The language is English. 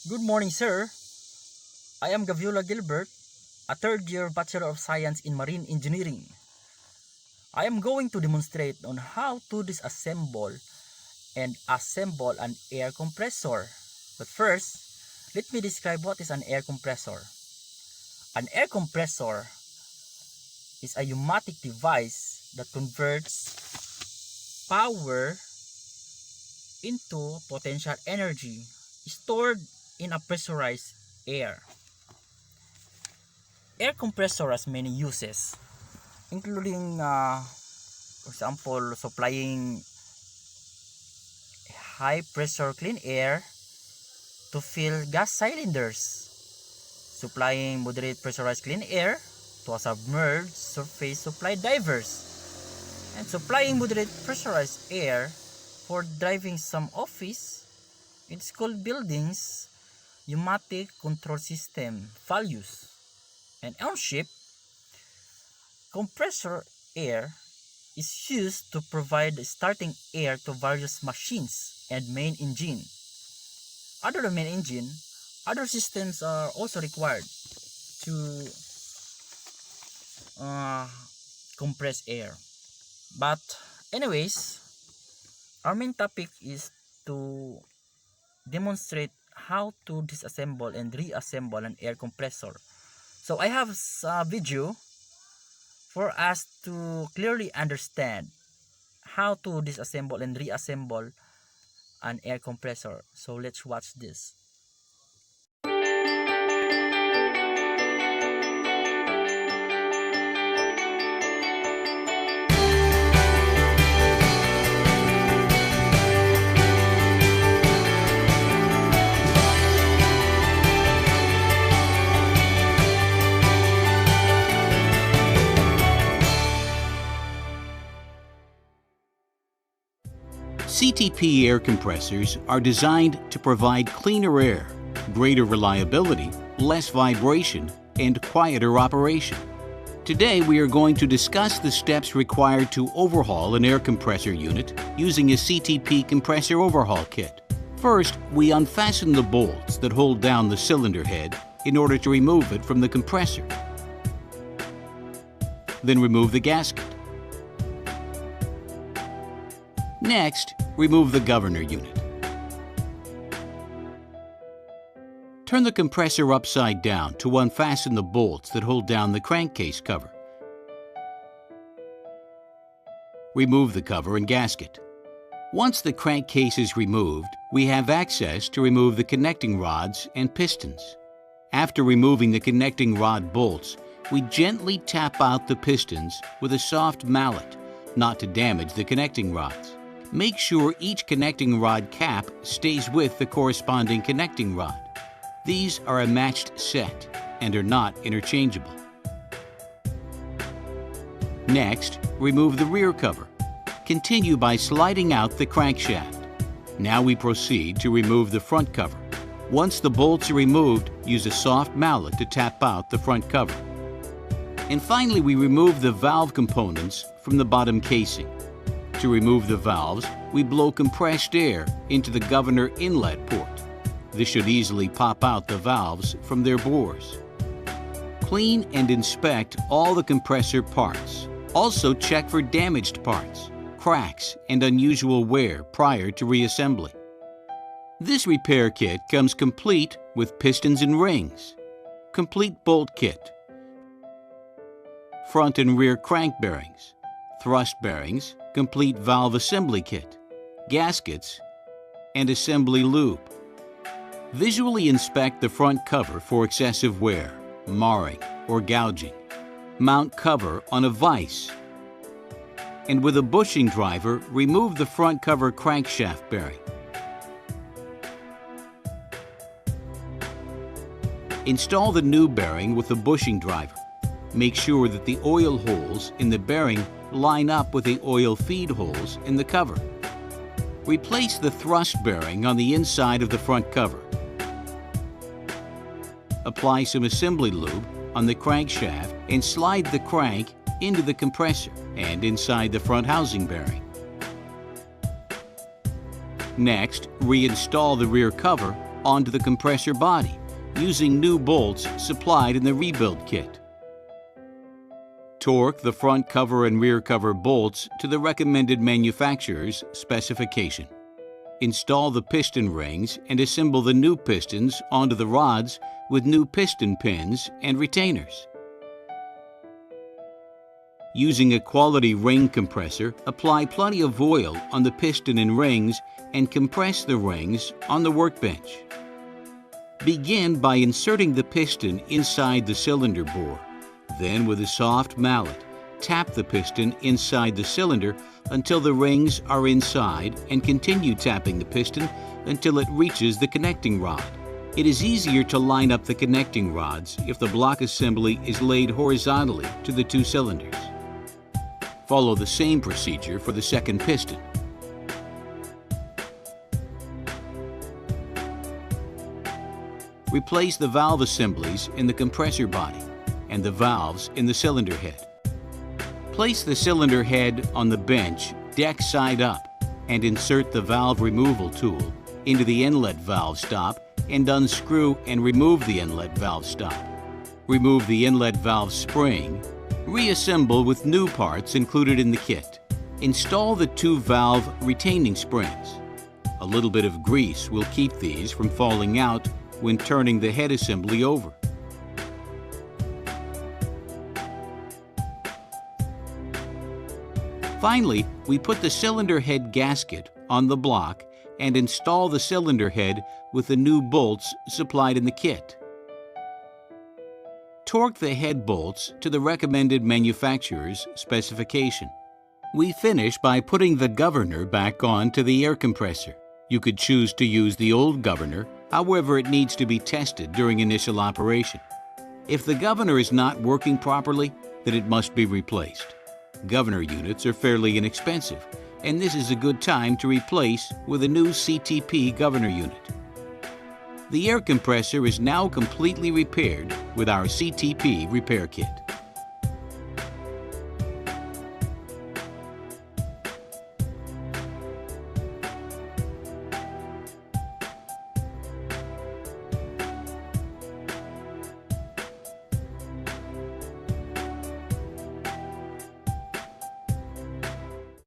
Good morning, sir. I am Gaviola Gilbert, a third-year Bachelor of Science in Marine Engineering. I am going to demonstrate on how to disassemble and assemble an air compressor. But first, let me describe what is an air compressor. An air compressor is a pneumatic device that converts power into potential energy stored in a pressurized air. Air compressor has many uses, including, for example, supplying high pressure clean air to fill gas cylinders, supplying moderate pressurized clean air to submerged surface supply divers, and supplying moderate pressurized air for driving some office and school buildings pneumatic control system values. And on ship, compressor air is used to provide starting air to various machines and main engine. Other than main engine, other systems are also required to compress air. But anyways, our main topic is to demonstrate how to disassemble and reassemble an air compressor. So I have a video for us to clearly understand how to disassemble and reassemble an air compressor. So let's watch this. CTP air compressors are designed to provide cleaner air, greater reliability, less vibration, and quieter operation. Today we are going to discuss the steps required to overhaul an air compressor unit using a CTP compressor overhaul kit. First, we unfasten the bolts that hold down the cylinder head in order to remove it from the compressor. Then remove the gasket. Next, remove the governor unit. Turn the compressor upside down to unfasten the bolts that hold down the crankcase cover. Remove the cover and gasket. Once the crankcase is removed, we have access to remove the connecting rods and pistons. After removing the connecting rod bolts, we gently tap out the pistons with a soft mallet, not to damage the connecting rods. Make sure each connecting rod cap stays with the corresponding connecting rod. These are a matched set and are not interchangeable. Next, remove the rear cover. Continue by sliding out the crankshaft. Now we proceed to remove the front cover. Once the bolts are removed, use a soft mallet to tap out the front cover. And finally, we remove the valve components from the bottom casing. To remove the valves, we blow compressed air into the governor inlet port. This should easily pop out the valves from their bores. Clean and inspect all the compressor parts. Also check for damaged parts, cracks, and unusual wear prior to reassembly. This repair kit comes complete with pistons and rings, complete bolt kit, front and rear crank bearings, thrust bearings, complete valve assembly kit, gaskets, and assembly lube. Visually inspect the front cover for excessive wear, marring, or gouging. Mount cover on a vise. And with a bushing driver, remove the front cover crankshaft bearing. Install the new bearing with the bushing driver. Make sure that the oil holes in the bearing line up with the oil feed holes in the cover. Replace the thrust bearing on the inside of the front cover. Apply some assembly lube on the crankshaft and slide the crank into the compressor and inside the front housing bearing. Next, reinstall the rear cover onto the compressor body using new bolts supplied in the rebuild kit. Torque the front cover and rear cover bolts to the recommended manufacturer's specification. Install the piston rings and assemble the new pistons onto the rods with new piston pins and retainers. Using a quality ring compressor, apply plenty of oil on the piston and rings and compress the rings on the workbench. Begin by inserting the piston inside the cylinder bore. Then, with a soft mallet, tap the piston inside the cylinder until the rings are inside and continue tapping the piston until it reaches the connecting rod. It is easier to line up the connecting rods if the block assembly is laid horizontally to the two cylinders. Follow the same procedure for the second piston. Replace the valve assemblies in the compressor body and the valves in the cylinder head. Place the cylinder head on the bench deck side up and insert the valve removal tool into the inlet valve stop and unscrew and remove the inlet valve stop. Remove the inlet valve spring. Reassemble with new parts included in the kit. Install the two valve retaining springs. A little bit of grease will keep these from falling out when turning the head assembly over. Finally, we put the cylinder head gasket on the block and install the cylinder head with the new bolts supplied in the kit. Torque the head bolts to the recommended manufacturer's specification. We finish by putting the governor back on to the air compressor. You could choose to use the old governor, however it needs to be tested during initial operation. If the governor is not working properly, then it must be replaced. Governor units are fairly inexpensive, and this is a good time to replace with a new CTP governor unit. The air compressor is now completely repaired with our CTP repair kit.